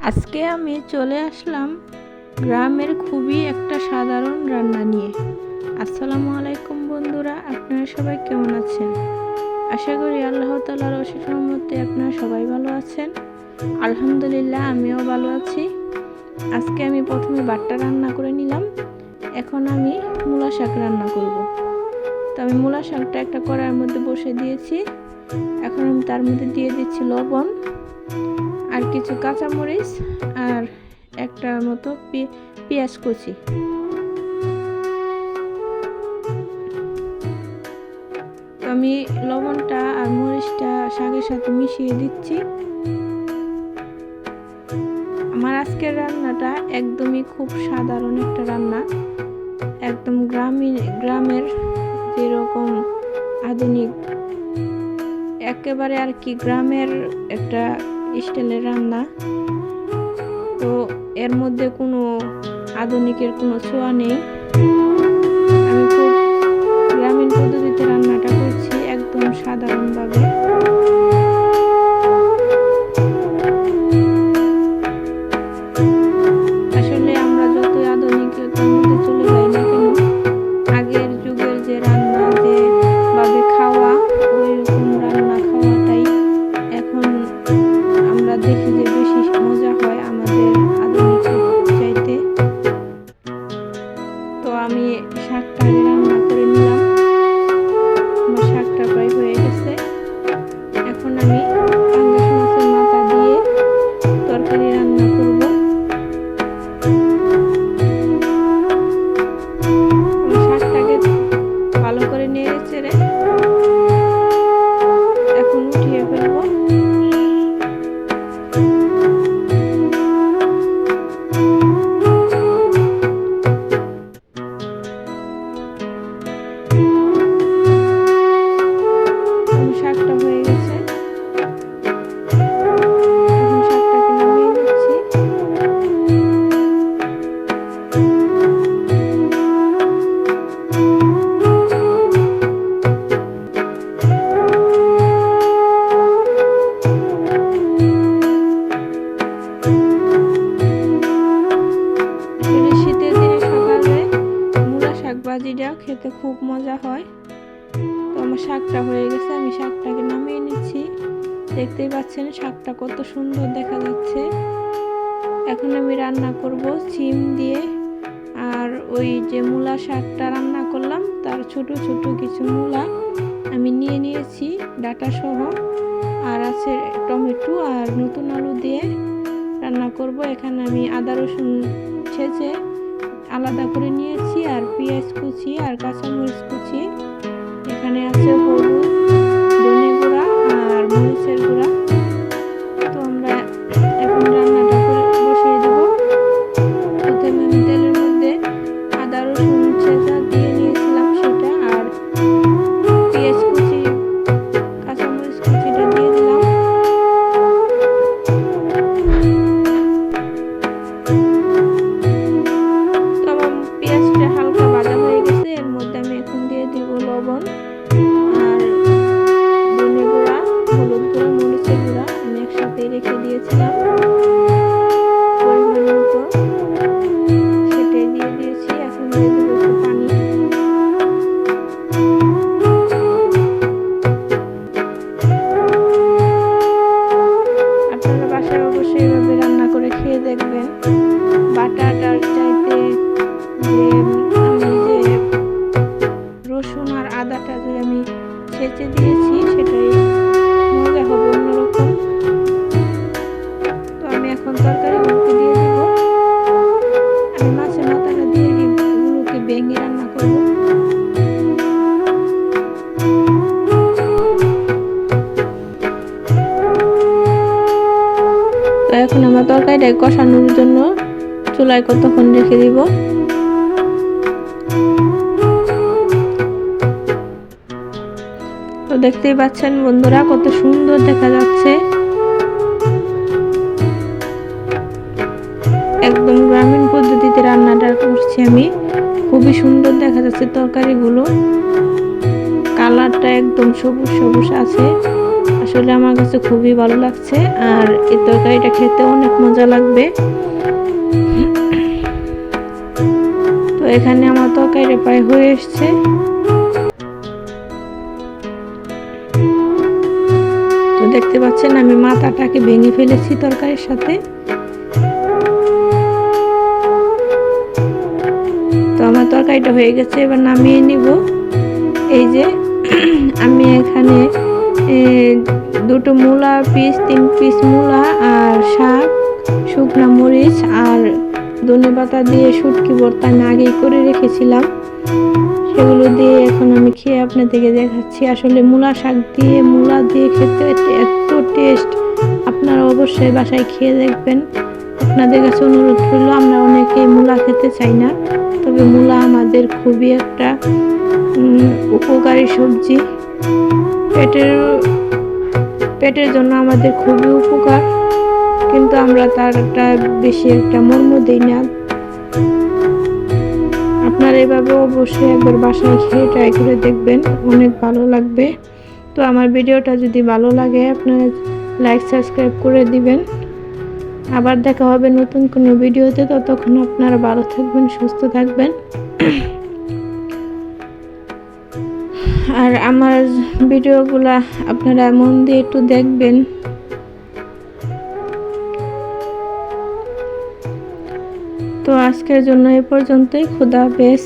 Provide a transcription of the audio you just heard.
আজকে আমি চলে আসলাম গ্রামের খুবই একটা সাধারণ রান্না নিয়ে। আসসালামু আলাইকুম বন্ধুরা, আপনারা সবাই কেমন আছেন? আশা করি আল্লাহ তাআলার অশেষ রহমতে আপনারা সবাই ভালো আছেন। আলহামদুলিল্লাহ, আমিও ভালো আছি। আজকে আমি প্রথমে বাট্টা রান্না করে নিলাম। এখন আমি মূলা শাক রান্না করব। তো আমি মূলা শাকটা একটা কড়াইয়ের মধ্যে বসে দিয়েছি। এখন আমি তার মধ্যে দিয়ে দিচ্ছি লবণ আর কিছু কাঁচামরিচ আর একটা মতো পেঁয়াজ কুচি। আমি লবণটা আর মরিচটা শাকের সাথে মিশিয়ে দিচ্ছি। আমার আজকের রান্নাটা একদমই খুব সাধারণ একটা রান্না, একদম গ্রামের যেরকম আধুনিক একেবারে আর কি গ্রামের একটা স্টাইলের রান্না। তো এর মধ্যে কোনো আধুনিকের কোনো ছোঁয়া নেই। আমি খুব গ্রামীণ পদ্ধতিতে রান্নাটা করছি, একদম সাধারণভাবে। আসলে আমরা যতই আধুনিকতার মধ্যে চলে যাই না কেন, আগের যুগের যে রান্না যেভাবে খাওয়া, ওই রকম রান্না খাওয়াটাই এখন আমরা দেখি যে বেশি মজা হয় আমাদের আধুনিকের চাইতে। তো আমি শাকটা রান্না করে নিলাম। আমার শাকটা প্রায় হয়ে গেছে। এখন আমি পাঙ্গাস মাছের মাথা দিয়ে তরকারি রান্না করব। শাকটাকে ভালো করে নেড়ে চেড়ে এখন উঠিয়ে ফেলবো। শাকটা হয়ে গেছে, এখন শাকটাকে নামিয়ে নিচ্ছি। শীতের দিনে সকালে মূলা শাক ভাজিটা খেতে খুব মজা হয়। তো আমার শাকটা হয়ে গেছে, আমি শাকটাকে নামিয়ে নিচ্ছি। দেখতেই পাচ্ছেন শাকটা কত সুন্দর দেখা যাচ্ছে। এখন আমি রান্না করব সিম দিয়ে, আর ওই যে মূলা শাকটা রান্না করলাম তার ছোট ছোট কিছু মূলা আমি নিয়ে নিয়েছি ডাটা সহ, আর আছে টমেটো আর নতুন আলু দিয়ে রান্না করব। এখানে আমি আদা রসুন ছেঁচে আলাদা করে নিয়েছি, আর পেঁয়াজ কুচি আর কাঁচামরিচ কুচি। এখানে আছে হলুদ, ধনে গুঁড়া আর মরিচের গুঁড়া। তো আমরা এখন রান্নাটা বসিয়ে দেব। প্রথমে আমি তেলের মধ্যে আদা রসুন ছেঁচা দিয়ে নিয়েছিলাম সেটা, আর পেঁয়াজ কুচি কাঁচামরিচ কুচিটা দিয়ে দিলাম। তো আমার পেঁয়াজটা হালকা ভাজা হয়ে গেছে। এর মধ্যে আমি এখন দিয়ে দিব লবণ আর ধনে গুঁড়া, হলুদ গুঁড়া, মরিচের গুঁড়া আমি একসাথে রেখে দিয়েছিলাম পরিমাণ মতো, সেটাই দিয়ে দিয়েছি। এখন দিয়ে দেব একটু পানি। আপনারা বাসায় অবশ্যই এভাবে রান্না করে খেয়ে দেখবেন। বাটাটার চাইতে যে আমি যে রসুন আর আদাটা যে আমি ছেঁচে দিয়েছি সেটাই মজা হবে অন্যরকম। তো আমি এখন তরকারিগুলোকে দিয়ে দিব। আমি মাছের মাথাটা দিয়ে এগুলোকে ভেঙে রান্না করব। তো এখন আমার তরকারিটা কষানোর জন্য চুলায় কতক্ষণ রেখে দিব। তো দেখতেই পাচ্ছেন বন্ধুরা কত সুন্দর দেখা যাচ্ছে, একদম গ্রামীণ পদ্ধতিতে রান্নাটা করছি আমি। খুবই সুন্দর দেখা যাচ্ছে তরকারিগুলো, কালারটা একদম সবুজ সবুজ আছে। আসলে আমার কাছে খুবই ভালো লাগছে, আর এই তরকারিটা খেতে অনেক মজা লাগবে। তো এখানে আমার তরকারিটা প্রায় হয়ে এসছে। তো দেখতে পাচ্ছেন আমি মাথাটাকে ভেঙে ফেলেছি তরকারির সাথে। তো আমার তরকারিটা হয়ে গেছে, এবার নামিয়ে নিব। এই যে আমি এখানে দুটো মূলা পিস, 3 পিস মূলা আর শাক, শুকনা মরিচ আর ধনেপাতা দিয়ে শুটকি ভর্তা আমি আগেই করে রেখেছিলাম, সেগুলো দিয়ে এখন আমি খেয়ে আপনাদেরকে দেখাচ্ছি। আসলে মূলা শাক দিয়ে মূলা দিয়ে খেতে এত টেস্ট, আপনারা অবশ্যই বাসায় খেয়ে দেখবেন। আপনাদের কাছে অনুরোধ করলো, আমরা অনেকেই মূলা খেতে চাই না, তবে মূলা আমাদের খুবই একটা উপকারী সবজি, পেটের জন্য আমাদের খুবই উপকার, কিন্তু আমরা তারটা বেশি একটা মর্ম দিই না। আপনারা এভাবে অবশ্যই একবার বাসায় খেয়ে ট্রাই করে দেখবেন, অনেক ভালো লাগবে। তো আমার ভিডিওটা যদি ভালো লাগে আপনারা লাইক সাবস্ক্রাইব করে দিবেন। আবার দেখা হবে নতুন কোনো ভিডিওতে, ততক্ষণ আপনারা ভালো থাকবেন, সুস্থ থাকবেন। আর আমার ভিডিওগুলা আপনারা মন দিয়ে একটু দেখবেন। তো আজকের জন্য এ পর্যন্তই, খোদা হাফেজ।